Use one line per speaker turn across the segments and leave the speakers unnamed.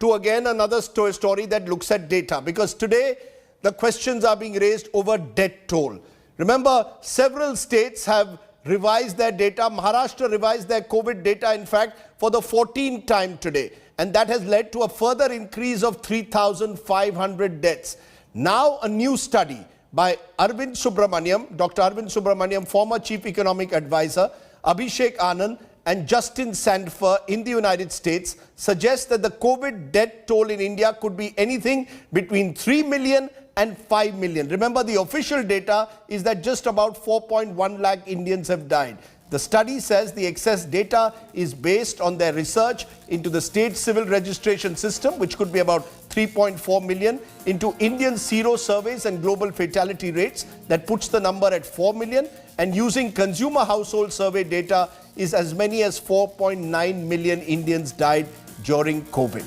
to again another story that looks at data, because today the questions are being raised over death toll. Remember, several states have revised their data. Maharashtra revised their COVID data, in fact, for the 14th time today. And that has led to a further increase of 3,500 deaths. Now, a new study by Arvind Subramanian, Dr. Arvind Subramanian, former Chief Economic Advisor, Abhishek Anand, and Justin Sandfer in the United States suggests that the COVID death toll in India could be anything between 3 million and 5 million. Remember, the official data is that just about 4.1 lakh Indians have died. The study says the excess data is based on their research into the state civil registration system, which could be about 3.4 million, into Indian sero surveys and global fatality rates, that puts the number at 4 million, and using consumer household survey data is as many as 4.9 million Indians died during COVID.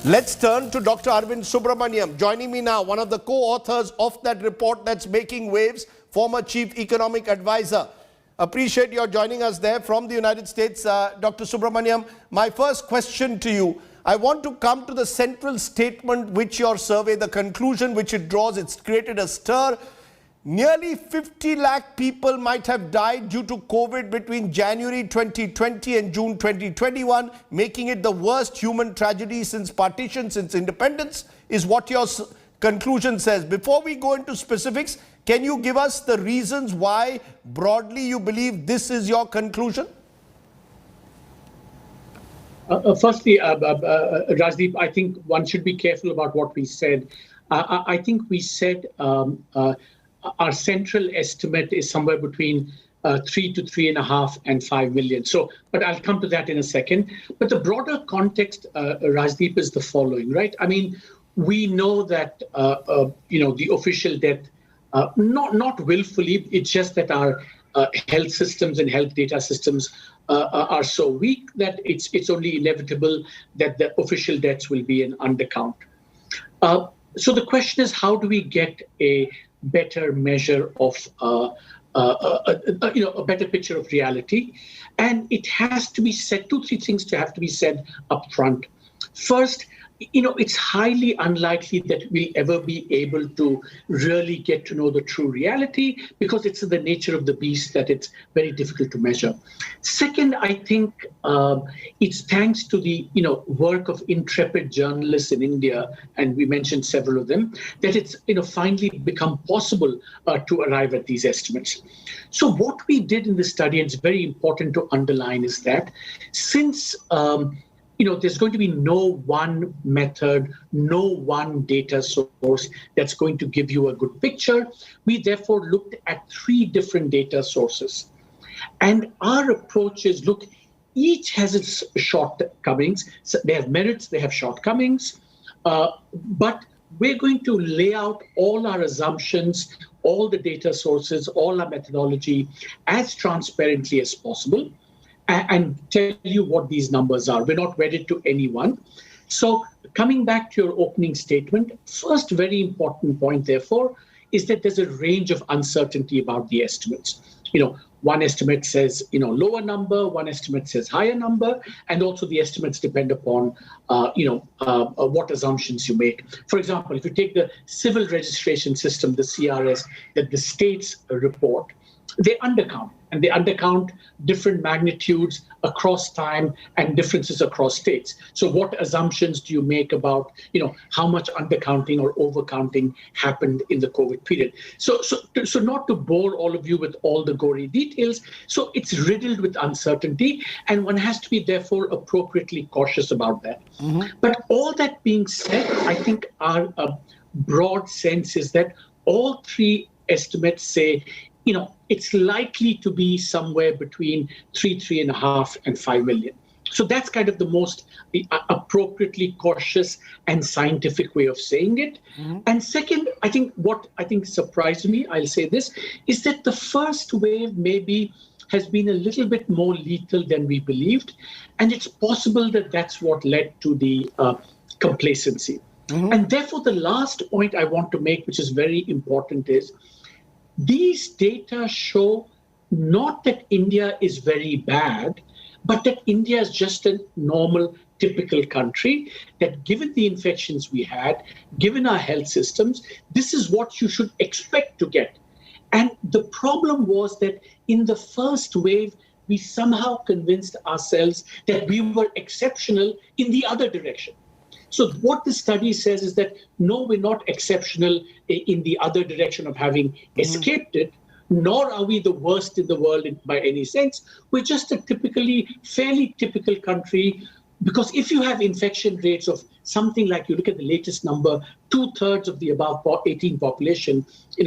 Let's turn to Dr. Arvind Subramanian. Joining me now, one of the co-authors of that report that's making waves, former Chief Economic Advisor. Appreciate your joining us there from the United States. Dr. Subramanian, my first question to you, I want to come to the central statement which your survey, the conclusion which it draws, it's created a stir. Nearly 50 lakh people might have died due to COVID between January 2020 and June 2021, making it the worst human tragedy since partition, since independence, is what your conclusion says. Before we go into specifics, can you give us the reasons why broadly you believe this is your conclusion?
Firstly, Rajdeep, I think one should be careful about what we said. I think we said our central estimate is somewhere between 3 to 3.5 and 5 million. So, but I'll come to that in a second. But the broader context, Rajdeep, is the following, right? I mean, we know that the official death, not willfully, it's just that our health systems and health data systems are so weak that it's only inevitable that the official deaths will be an undercount. So the question is, how do we get a better measure of a better picture of reality? And it has to be said, 2-3 things have to be said up front. First, it's highly unlikely that we'll ever be able to really get to know the true reality, because it's in the nature of the beast that it's very difficult to measure. Second, I think it's thanks to the work of intrepid journalists in India, and we mentioned several of them, that it's finally become possible to arrive at these estimates. So what we did in the study, and it's very important to underline, is that since there's going to be no one method, no one data source that's going to give you a good picture, we therefore looked at 3 different data sources. And our approach is, look, each has its shortcomings. So they have merits, they have shortcomings, but we're going to lay out all our assumptions, all the data sources, all our methodology as transparently as possible, and tell you what these numbers are. We're not wedded to anyone. So coming back to your opening statement, first very important point, therefore, is that there's a range of uncertainty about the estimates. One estimate says, lower number, one estimate says higher number, and also the estimates depend upon, what assumptions you make. For example, if you take the civil registration system, the CRS, that the states report, they undercount, and they undercount different magnitudes across time and differences across states. So what assumptions do you make about, how much undercounting or overcounting happened in the COVID period? So not to bore all of you with all the gory details, so it's riddled with uncertainty, and one has to be therefore appropriately cautious about that. Mm-hmm. But all that being said, I think our broad sense is that all 3 estimates say, it's likely to be somewhere between 3.5 and 5 million. So that's kind of the most appropriately cautious and scientific way of saying it. Mm-hmm. And second, what surprised me, I'll say this, is that the first wave maybe has been a little bit more lethal than we believed. And it's possible that that's what led to the complacency. Mm-hmm. And therefore, the last point I want to make, which is very important, is these data show not that India is very bad, but that India is just a normal, typical country, that given the infections we had, given our health systems, this is what you should expect to get. And the problem was that in the first wave, we somehow convinced ourselves that we were exceptional in the other direction. So what the study says is that, no, we're not exceptional in the other direction of having escaped it, nor are we the worst in the world by any sense. We're just a fairly typical country, because if you have infection rates of something like, you look at the latest number, 2/3 of the above 18 population,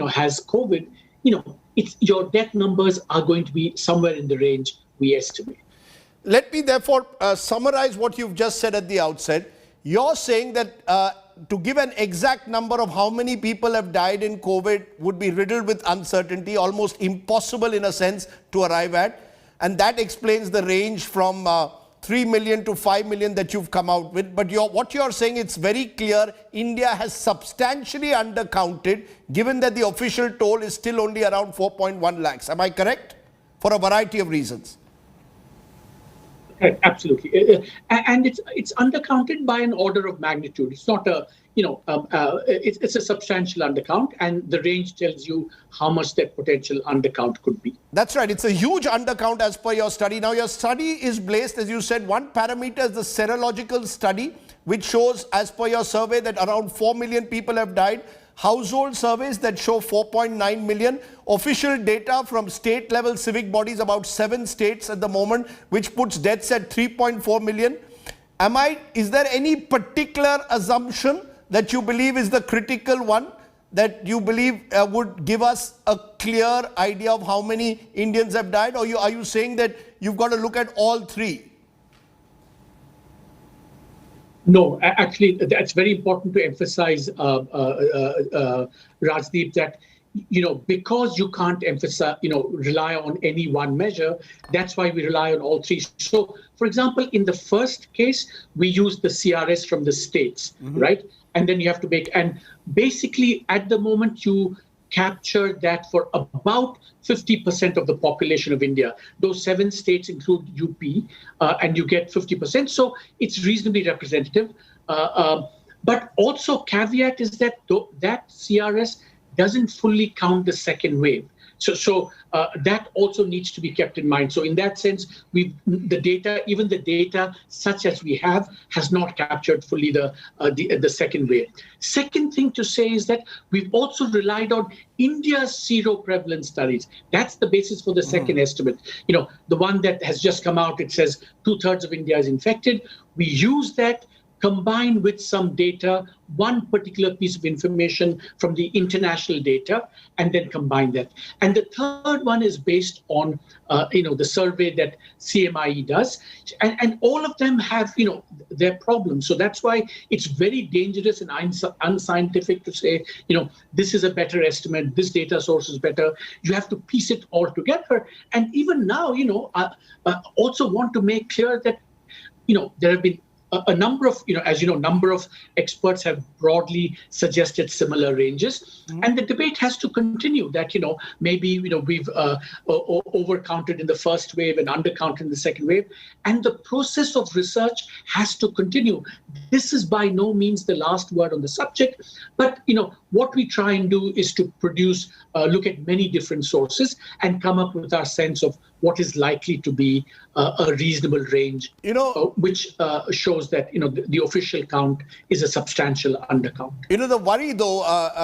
has COVID, your death numbers are going to be somewhere in the range we estimate.
Let me therefore summarize what you've just said at the outset. You're saying that to give an exact number of how many people have died in COVID would be riddled with uncertainty, almost impossible in a sense to arrive at. And that explains the range from 3 million to 5 million that you've come out with. But what you're saying, it's very clear, India has substantially undercounted, given that the official toll is still only around 4.1 lakhs. Am I correct? For a variety of reasons.
Right, absolutely, and it's undercounted by an order of magnitude. It's not it's a substantial undercount, and the range tells you how much that potential undercount could be.
That's right. It's a huge undercount as per your study. Now, your study is placed, as you said, one parameter is the serological study, which shows, as per your survey, that around 4 million people have died. Household surveys that show 4.9 million. Official data from state level civic bodies, about 7 states at the moment, which puts deaths at 3.4 million. Is there any particular assumption that you believe is the critical one, that you believe would give us a clear idea of how many Indians have died? Or are you saying that you've got to look at all three?
No, actually, that's very important to emphasize, Rajdeep, that, because you can't rely on any one measure, that's why we rely on all three. So, for example, in the first case, we use the CRS from the states, right? And then you have to and basically, at the moment, you capture that for about 50% of the population of India. Those 7 states include UP, and you get 50%. So it's reasonably representative. But also caveat is that that CRS doesn't fully count the second wave. So that also needs to be kept in mind. So in that sense, even the data such as we have, has not captured fully the second wave. Second thing to say is that we've also relied on India's seroprevalence studies. That's the basis for the second estimate. The one that has just come out, it says 2/3 of India is infected. We use that, combined with some data, one particular piece of information from the international data, and then combine that. And the third one is based on, the survey that CMIE does. And all of them have, their problems. So that's why it's very dangerous and unscientific to say, this is a better estimate, this data source is better. You have to piece it all together. And even now, I also want to make clear that, there have been a number of, number of experts have broadly suggested similar ranges. And the debate has to continue that, maybe, we've overcounted in the first wave and undercounted in the second wave. And the process of research has to continue. This is by no means the last word on the subject. But, what we try and do is to look at many different sources and come up with our sense of what is likely to be a reasonable range, which shows that, the official count is a substantial undercount.
The worry, though,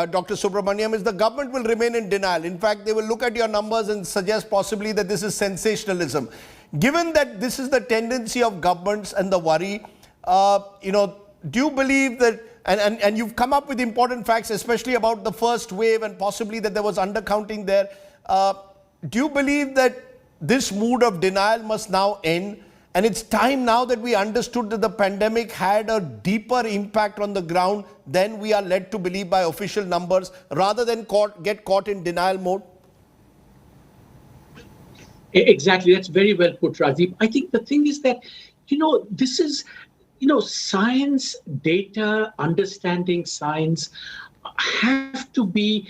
Dr. Subramanian, is the government will remain in denial. In fact, they will look at your numbers and suggest possibly that this is sensationalism. Given that this is the tendency of governments and the worry, do you believe that, and you've come up with important facts, especially about the first wave and possibly that there was undercounting there, do you believe that this mood of denial must now end, and it's time now that we understood that the pandemic had a deeper impact on the ground than we are led to believe by official numbers, rather than get caught in denial mode?
Exactly. That's very well put, Rajiv. I think the thing is that, this is, science, data, understanding science have to be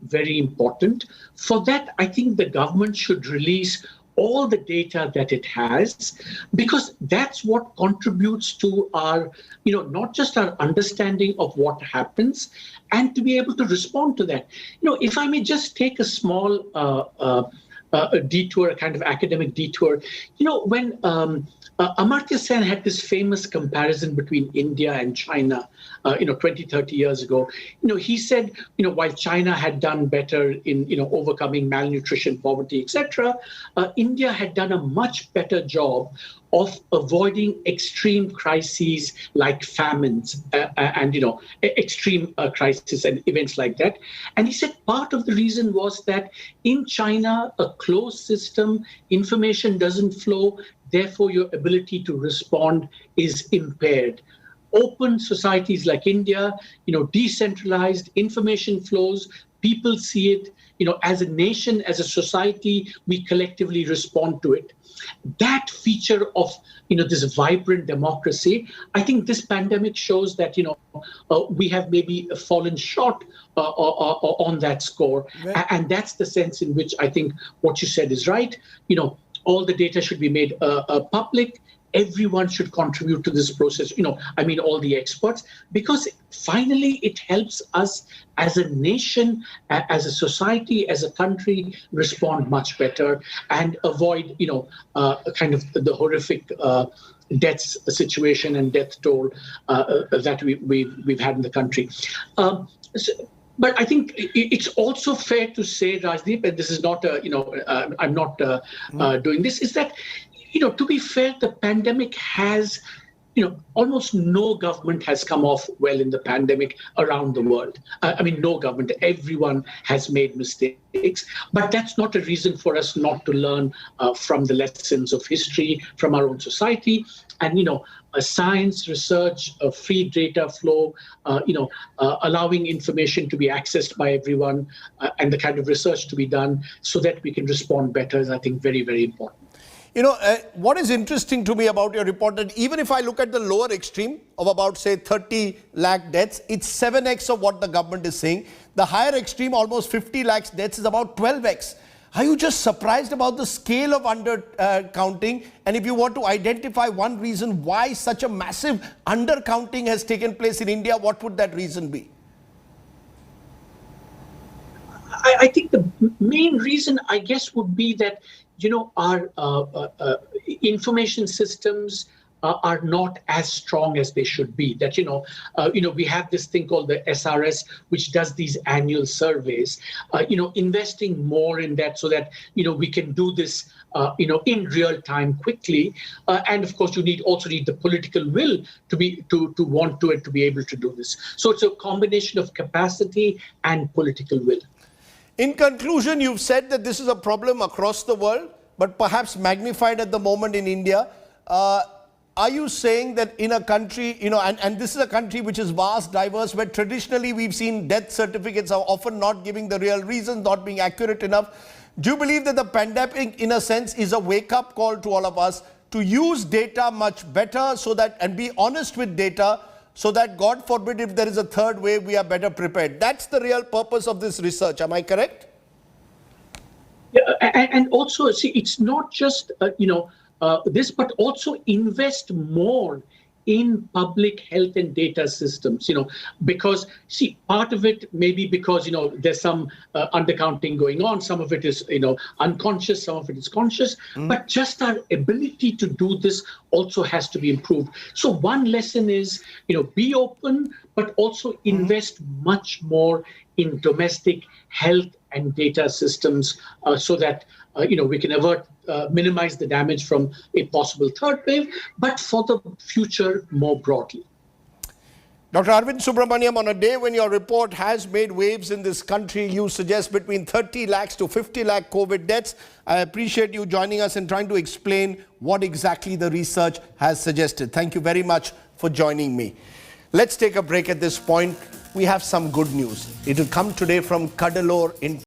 very important. For that, I think the government should release all the data that it has, because that's what contributes to our, not just our understanding of what happens, and to be able to respond to that. If I may just take a small a detour, a kind of academic detour. When Amartya Sen had this famous comparison between India and China, 20, 30 years ago. He said, while China had done better in, overcoming malnutrition, poverty, etc., India had done a much better job of avoiding extreme crises like famines and extreme crises and events like that. And he said part of the reason was that in China, a closed system, information doesn't flow, therefore your ability to respond is impaired. Open societies like India, decentralized, information flows, people see it, as a nation, as a society, we collectively respond to it. That feature of, this vibrant democracy, I think this pandemic shows that, we have maybe fallen short on that score. Right. And that's the sense in which I think what you said is right. All the data should be made public. Everyone should contribute to this process, all the experts, because finally it helps us as a nation, as a society, as a country, respond much better and avoid, kind of the horrific deaths situation and death toll that we've had in the country. But I think it's also fair to say, Rajdeep, and this is not, I'm not doing this, is that, to be fair, the pandemic has, almost no government has come off well in the pandemic around the world. No government, everyone has made mistakes, but that's not a reason for us not to learn from the lessons of history, from our own society. And, science, research, free data flow, allowing information to be accessed by everyone and the kind of research to be done so that we can respond better is, I think, very, very important.
What is interesting to me about your report, that even if I look at the lower extreme of about, say, 30 lakh deaths, it's 7x of what the government is saying. The higher extreme, almost 50 lakhs deaths, is about 12x. Are you just surprised about the scale of undercounting? And if you want to identify one reason why such a massive undercounting has taken place in India, what would that reason be?
I think the main reason, I guess, would be that our information systems are not as strong as they should be. That, we have this thing called the SRS, which does these annual surveys, investing more in that so that, we can do this, in real time quickly. And of course, you also need the political will to want to it to be able to do this. So it's a combination of capacity and political will.
In conclusion, you've said that this is a problem across the world, but perhaps magnified at the moment in India. Are you saying that in a country, and this is a country which is vast, diverse, where traditionally we've seen death certificates are often not giving the real reasons, not being accurate enough. Do you believe that the pandemic, in a sense, is a wake-up call to all of us to use data much better and be honest with data, so that, God forbid, if there is a third wave, we are better prepared? That's the real purpose of this research. Am I correct?
Yeah, and also, see, it's not just, this, but also invest more in public health and data systems, because, see, part of it may be because, there's some undercounting going on. Some of it is, unconscious, some of it is conscious, but just our ability to do this also has to be improved. So one lesson is, be open, but also invest much more in domestic health and data systems so that, we can minimize the damage from a possible third wave, but for the future more broadly.
Dr. Arvind Subramanian, on a day when your report has made waves in this country, you suggest between 30 lakhs to 50 lakh COVID deaths. I appreciate you joining us and trying to explain what exactly the research has suggested. Thank you very much for joining me. Let's take a break at this point. We have some good news. It will come today from Cuddalore in